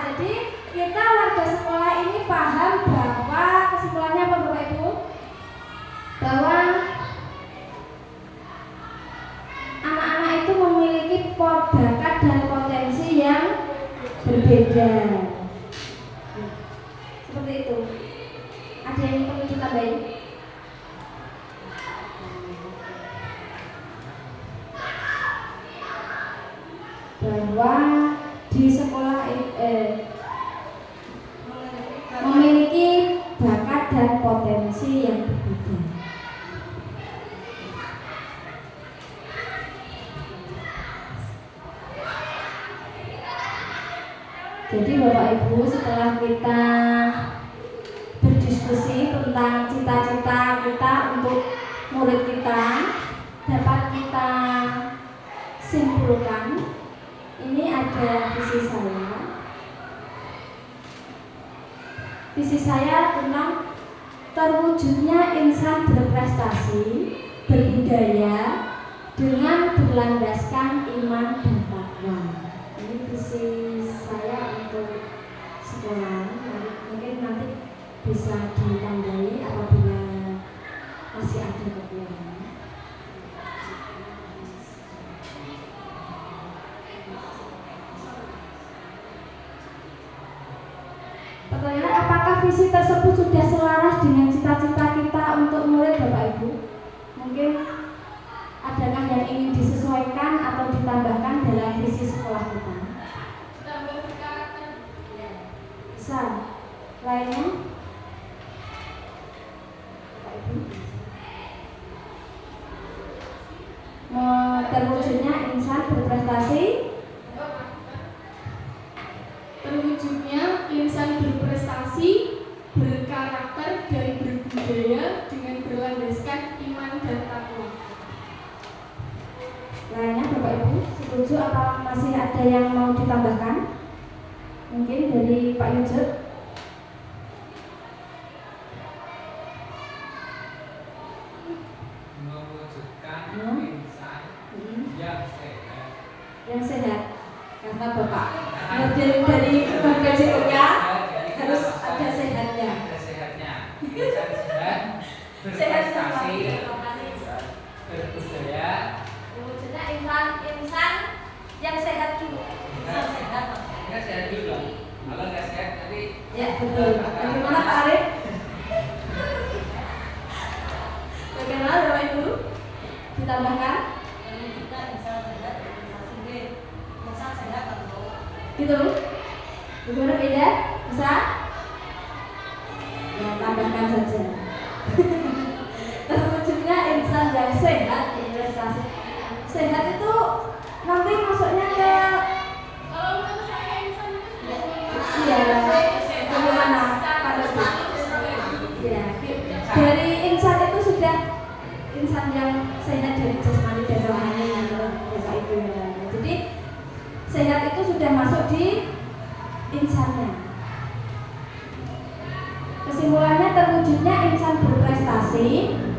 Jadi kita warga sekolah ini paham bahwa kesimpulannya apa Bapak Ibu? Bahwa anak-anak itu memiliki bakat dan potensi yang berbeda. Seperti itu. Ada yang perlu ditambahin? Bahwa di sekolah memiliki bakat dan potensi yang berbeda. Jadi Bapak Ibu, setelah kita berdiskusi tentang cita-cita kita untuk murid kita, dapat kita simpulkan. Ini ada visi saya. Visi saya tentang terwujudnya insan berprestasi, berbudaya dengan berlandaskan iman dan takwa. Ini visi saya untuk sekolah. Mungkin nanti bisa ditambahi apabila masih ada kekurangan. Pertanyaan, apakah visi tersebut sudah selaras dengan cita-cita kita untuk murid Bapak Ibu? Mungkin adakah yang ingin disesuaikan atau ditambahkan dalam visi sekolah kita? Tambah karakter. Bisa. Lainnya? Terwujudnya insan berprestasi. Terwujudnya insan berprestasi, berkarakter dan berbudaya dengan berlandaskan iman dan takwa. Lainnya Bapak Ibu setuju apa masih ada yang mau ditambahkan? Mungkin dari Pak Yujud. Mewujudkan insan yang sehat. Karena Bapak dari berbagai usia harus ada sehatnya. Insan sehat, berprestasi, berbudaya. Mewujudnya insan yang sehat dulu. Nggak sehat dulu. Kalau nggak sehat nanti. Ya betul. Bagaimana Pak Arif? Bagaimana Bapak Ibu? Ditambahkan? Gitu? Bagaimana beda? Bisa? Ya tambahkan saja. Terwujudnya insan yang sehat, berprestasi. Sehat itu nanti masuknya ke Kalau menurut saya insan iya bagaimana pada ya dari insan itu sudah insan yang sehat dari jasmani dan rohani menurut Bapak Ibu ya. Jadi di insannya. Kesimpulannya terwujudnya insan berprestasi,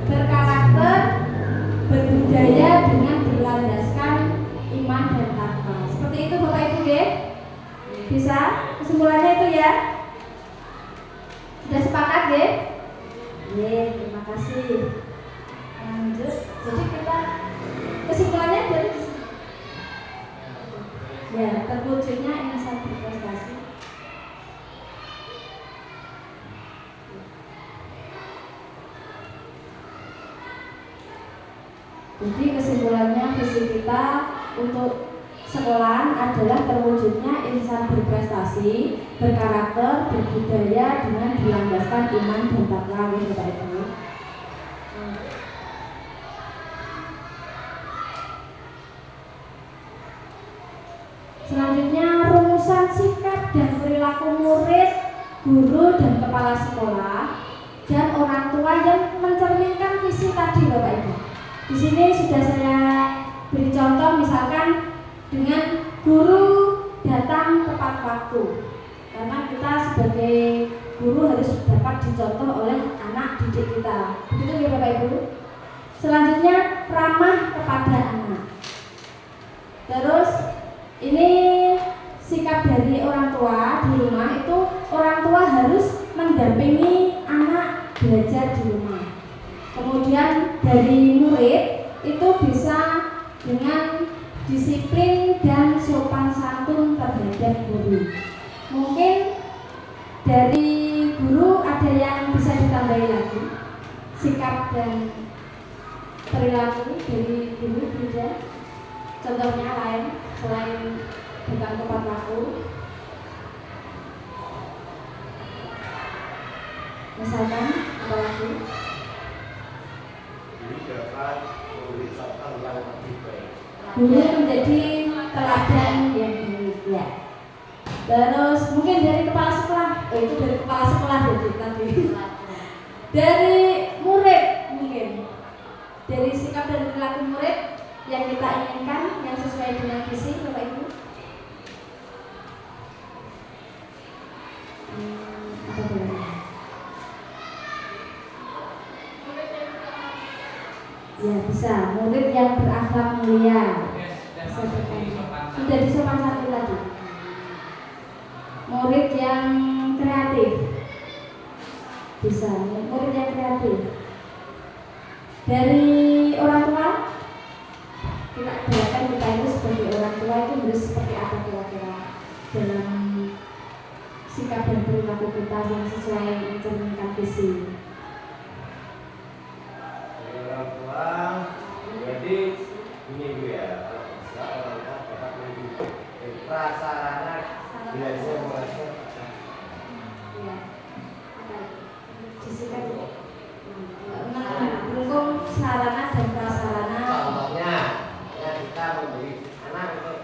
berkarakter, berbudaya dengan berlandaskan iman dan takwa. Seperti itu Bapak Ibu ya? Bisa? Kesimpulannya itu ya? Sudah sepakat ya? Ye, terima kasih. Lanjut. Jadi kita kesimpulannya dari ya, terwujudnya insan berprestasi. Jadi kesimpulannya visi kita untuk sekolahan adalah terwujudnya insan berprestasi, berkarakter, berbudaya dengan dilandaskan iman dan takwa. Bapak Ibu. Selanjutnya rumusan sikap dan perilaku murid, guru dan kepala sekolah dan orang tua yang mencerminkan visi tadi Bapak Ibu. Di sini sudah saya beri contoh misalkan dengan guru datang tepat waktu. Karena kita sebagai guru harus dapat dicontoh oleh anak didik kita. Begitu ya Bapak Ibu. Selanjutnya ramah kepada anak. Terus ini sikap dari orang tua di rumah itu, orang tua harus mendampingi anak belajar di rumah. Kemudian dari murid itu bisa dengan disiplin dan sopan santun terhadap guru. Mungkin dari guru ada yang bisa ditambahi lagi sikap dan perilaku dari guru juga. Contohnya lain selain datang tepat waktu, misalkan apa lagi? Guru menjadi teladan yang baik ya. Terus mungkin dari kepala sekolah, itu dari kepala sekolah tadi. Dari murid mungkin, dari sikap dan perilaku murid yang kita inginkan, yang sesuai dengan visi Bapak Ibu. Apa boleh? Ya bisa, murid yang berakhlak mulia. Sudah disopan santun tadi. Murid yang kreatif. Bisa, murid yang kreatif. Dari orang tua, kita bayangkan kita itu sebagai orang tua itu harus seperti apa kira-kira dalam sikap dan perilaku kita yang sesuai mencerminkan visi. Orang tua, jadi ini Bu ya, kalau bisa orang tua dapat mendukung prasarana belajar mengajar. Ya, disikat mendukung sarana dan prasarana. Contohnya, ya kita memberi anak untuk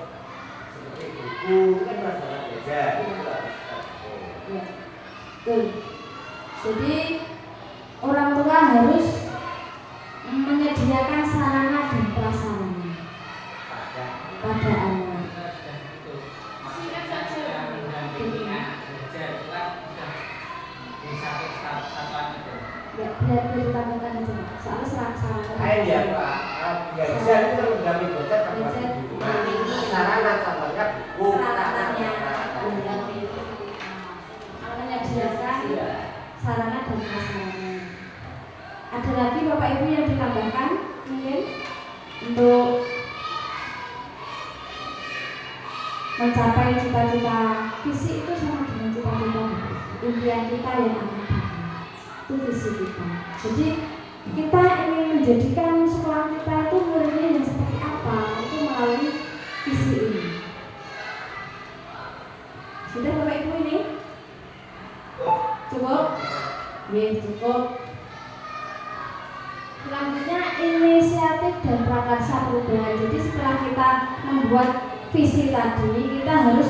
seperti buku, kan prasarana belajar. Ya, betul. Jadi orang tua harus menyediakan sarana dan prasarana pada anak. Singkat saja. Ya, biar ditambahkan aja Pak. Soalnya sarana. Kayak ya Pak, belajar itu mendampingi belajar pada di rumah. Sarana contohnya buku, Peralatannya menyediakan sarana dan prasarana. Ada lagi Bapak Ibu yang ditambahkan mungkin untuk mencapai cita-cita visi itu sama dengan cita-cita impian kita yang akan datang. Itu visi kita. Jadi kita ingin menjadikan sekolah kita itu muridnya yang seperti apa itu melalui visi ini. Sudah Bapak Ibu ini? Cukup? Ya, cukup. Selanjutnya inisiatif dan prakarsa perubahan. Jadi setelah kita membuat visi tadi, kita harus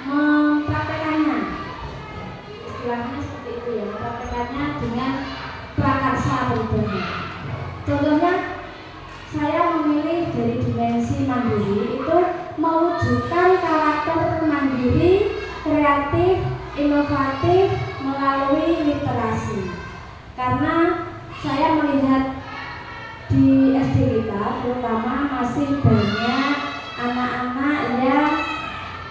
mempraktekannya. Istilahnya seperti itu ya, mempraktekannya dengan prakarsa perubahan. Contohnya, saya memilih dari dimensi mandiri itu mewujudkan karakter kreatif, inovatif melalui literasi. Karena saya melihat di SD kita terutama masih banyak anak-anak yang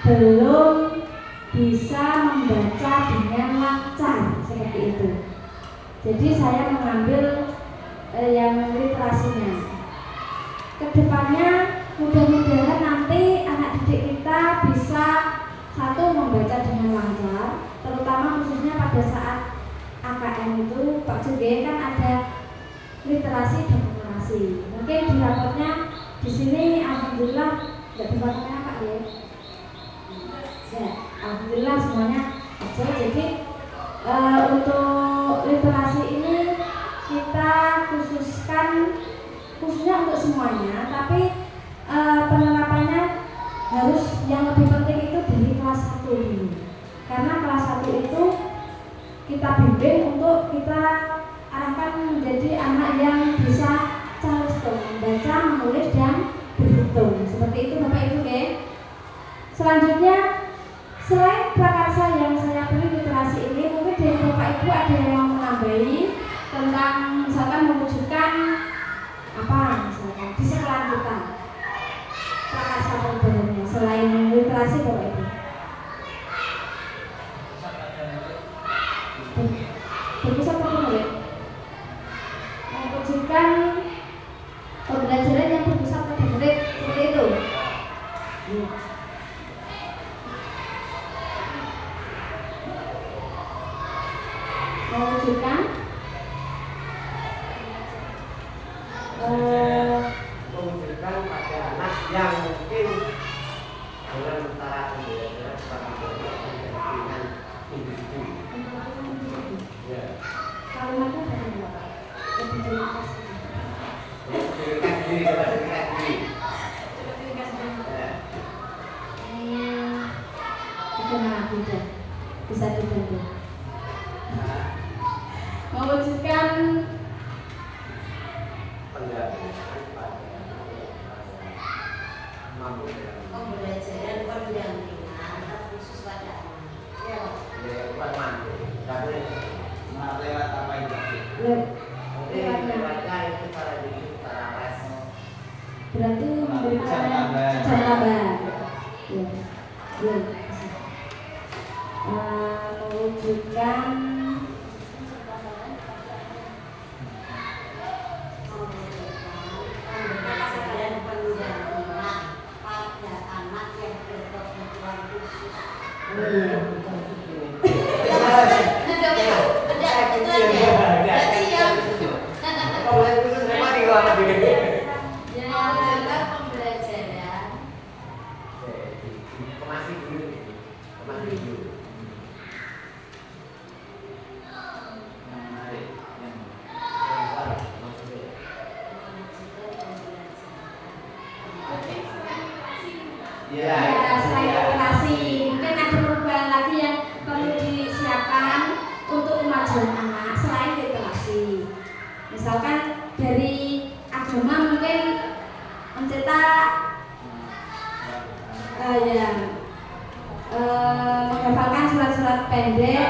belum bisa membaca dengan lancar seperti itu. Jadi saya mengambil yang literasinya. Kedepannya mudah-mudahan nanti anak didik kita bisa satu membaca dengan lancar, terutama khususnya pada saat AKM itu Pak Juge kan ada literasi dan numerasi. Mungkin di rapotnya di sini alhamdulillah nggak dipakai Pak ya. Ya, alhamdulillah semuanya ada. Jadi untuk literasi ini kita khususnya untuk semuanya, tapi penerapannya harus yang lebih penting itu dari kelas 1 ini. Karena kelas 1 itu kita bimbing untuk kita arahkan menjadi anak yang bisa charleston, membaca, menulis dan berhitung. Seperti itu Bapak Ibu ya. Selanjutnya, selain prakarsa yang saya beri literasi ini, mungkin dari Bapak Ibu ada yang mau menambahi tentang misalkan mewujudkan apa misalkan di sekolah kita prakarsa perubahannya selain literasi Bapak Ibu. Berpusat pada murid, mewujudkan pembelajaran yang berpusat pada murid seperti itu. Mewujudkan mewujudkan pada anak yang mungkin dengan antara pembelajaran dengan individu. Ya. Kalimatnya dari Bapak. Identitas diri, identitas diri. Bisa dibantu. Mewujudkan Pembelajaran pendampingan khusus pada anak. Ya, bukan mampu. Tapi lewat apa itu? Lewatnya itu cara bikin cara les. berarti memberikan jam tambahan. Ya. Ya. Mewujudkan selain literasi, mungkin ada perubahan lagi yang perlu disiapkan untuk kemajuan anak selain literasi. Misalkan dari agama mungkin mencetak menghafalkan surat-surat pendek,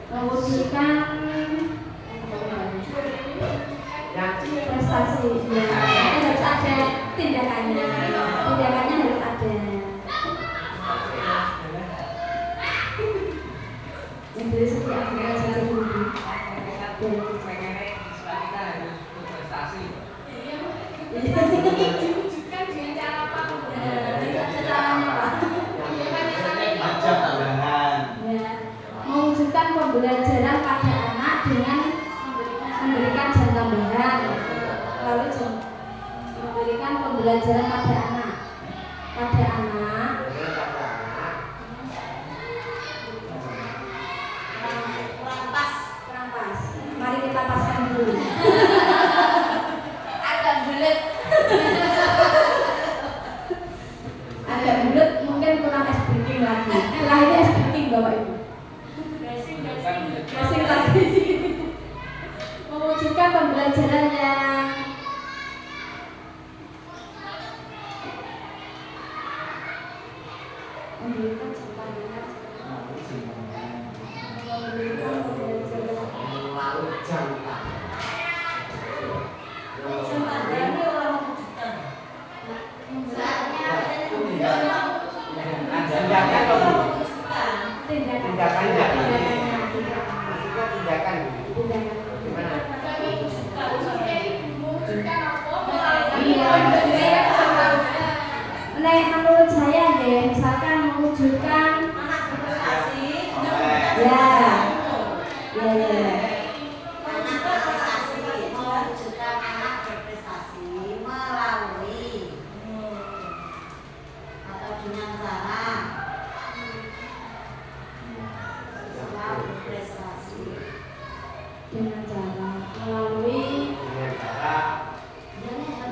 mewujudkan prestasi. Harus ada tindakannya harus ada. Yang dari segi agama saja dulu. Diwujudkan dengan cara apa? Mewujudkan pembelajaran pada anak dengan memberikan jam tambahan, lalu memberikan pembelajaran pada anak kurang pas. Mari kita paskan dulu. Agak bulat. Agak bulat, mungkin kurang S-breaking lagi. Setelah ini S-breaking Bapak Ibu. Dressing lagi. Mewujudkan pembelajaran yang Mendirikan jembatan. Mendirikan pembelajaran. Melalui jembatan. Jembatan ini orang mewujudkan. Saatnya Tindakan dong. Tindakannya. Maksudnya tindakan. Gimana? Kami mewujudkan apa? Iya. Nek menurut saya deh, misalkan mewujudkan anak berprestasi, ya. Ya. mewujudkan anak berprestasi melalui atau dengan cara siswa berprestasi. Dengan cara melalui Dengan cara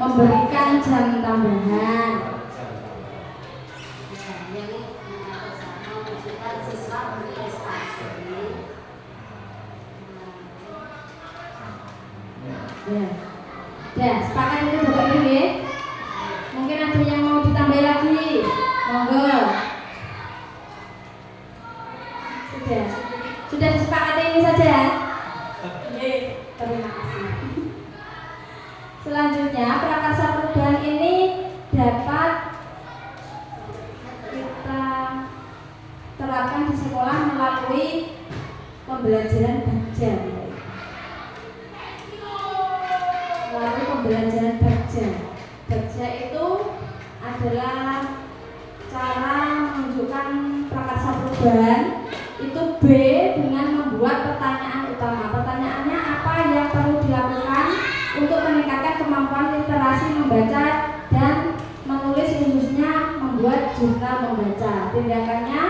memberikan jam tambahan. Yang mewujudkan siswa berprestasi. Ya. Ya, sepakat itu Bapak Ibu ya. Mungkin ada yang mau ditambah lagi. Monggo. Sudah disepakati ini saja. Terima kasih. Selanjutnya, prakarsa perubahan ini dapat kita terapkan di sekolah melalui pembelajaran bagja. Melalui pembelajaran bagja. Bagja itu adalah cara menunjukkan prakarsa perubahan. Itu B dengan membuat pertanyaan utama. Pertanyaannya apa yang perlu dilakukan untuk meningkatkan kemampuan literasi membaca dan menulis, khususnya membuat jurnal membaca. Tindakannya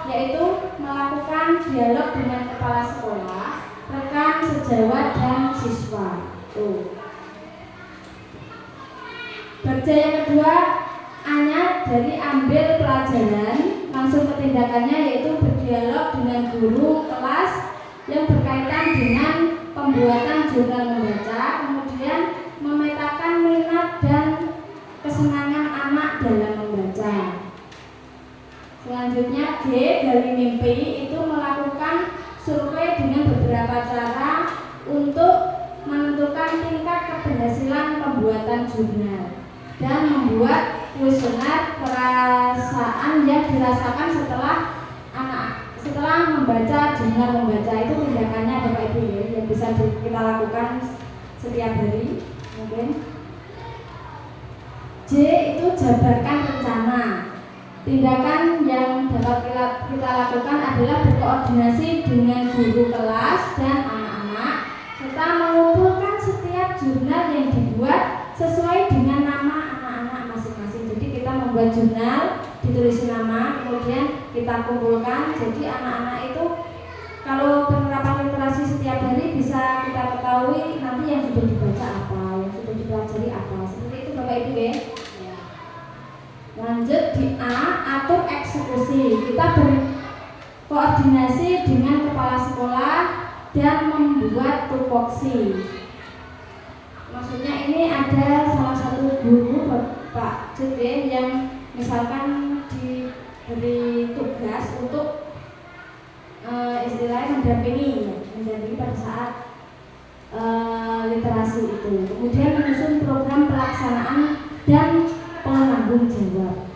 yaitu melakukan dialog dengan kepala sekolah, rekan sejawat dan siswa. Bagja yang kedua, A-nya dari ambil pelajaran, langsung ke tindakannya yaitu berdialog dengan guru kelas yang berkaitan dengan pembuatan jurnal membaca, kemudian memetakan minat dan kesenangan anak dalam membaca. Selanjutnya D dari mimpi itu melakukan survei dengan beberapa cara untuk menentukan tingkat keberhasilan pembuatan jurnal dan membuat kuesioner perasaan yang dirasakan setelah membaca jurnal membaca. Itu tindakannya Bapak Ibu ya, yang bisa kita lakukan setiap hari. Mungkin J itu jabarkan rencana. Tindakan yang dapat kita lakukan adalah berkoordinasi dengan guru kelas dan anak-anak serta mengumpulkan setiap jurnal yang dibuat sesuai dengan nama anak-anak masing-masing. Jadi kita membuat jurnal, ditulis nama, kemudian kita kumpulkan. Jadi anak-anak itu kalau penerapan literasi setiap hari bisa kita ketahui nanti yang sudah dibaca apa, yang sudah dipelajari apa. Seperti itu Bapak Ibu ya. Lanjut di A, atur eksekusi. Kita berkoordinasi dengan kepala sekolah dan membuat tupoksi. Maksudnya ini ada salah satu guru Pak Jodin yang misalkan diberi tugas untuk istilahnya mendampingi pada saat literasi itu. Kemudian menyusun program pelaksanaan dan penanggung jawab.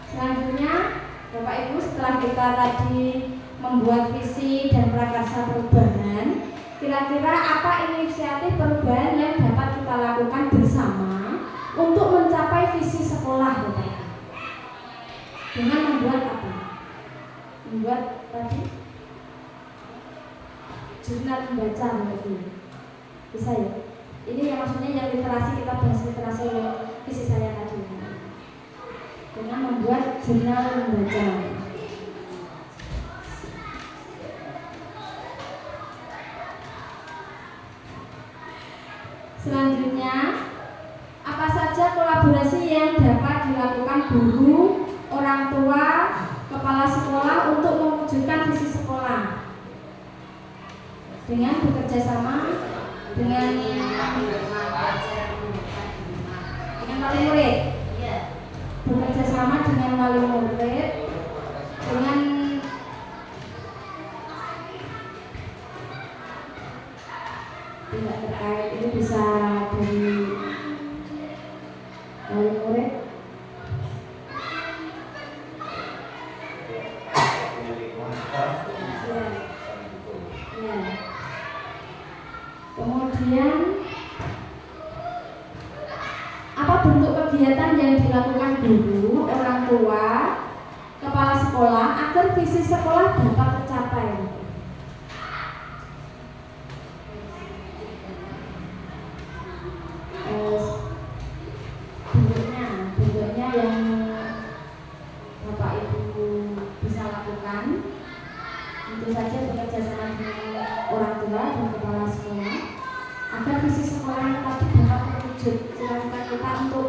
Selanjutnya Bapak Ibu, setelah kita tadi membuat visi dan prakarsa perubahan, kira-kira apa inisiatif perubahan yang dapat kita lakukan bersama untuk mencapai visi sekolah Bapak Ibu? Dengan membuat apa? Membuat tadi jurnal membaca Bapak Ibu. Bisa ya? Ini yang maksudnya yang literasi, kita bahas literasi visi saya tadi. Dengan membuat jurnal membaca. Selanjutnya, apa saja kolaborasi yang dapat dilakukan guru, orang tua, kepala sekolah untuk mewujudkan visi sekolah? Dengan bekerja sama dengan wali murid, bekerja sama bersama dengan wali murid dengan tidak terkait ini bisa dari wali murid. Ya. Kemudian apa bentuk kegiatan yang dilakukan guru, orang tua, kepala sekolah agar visi sekolah dapat tercapai? Bentuknya yang Bapak Ibu bisa lakukan tentu saja bekerja sama dengan orang tua dan kepala sekolah agar visi sekolah tadi dapat terwujud. Silakan kita untuk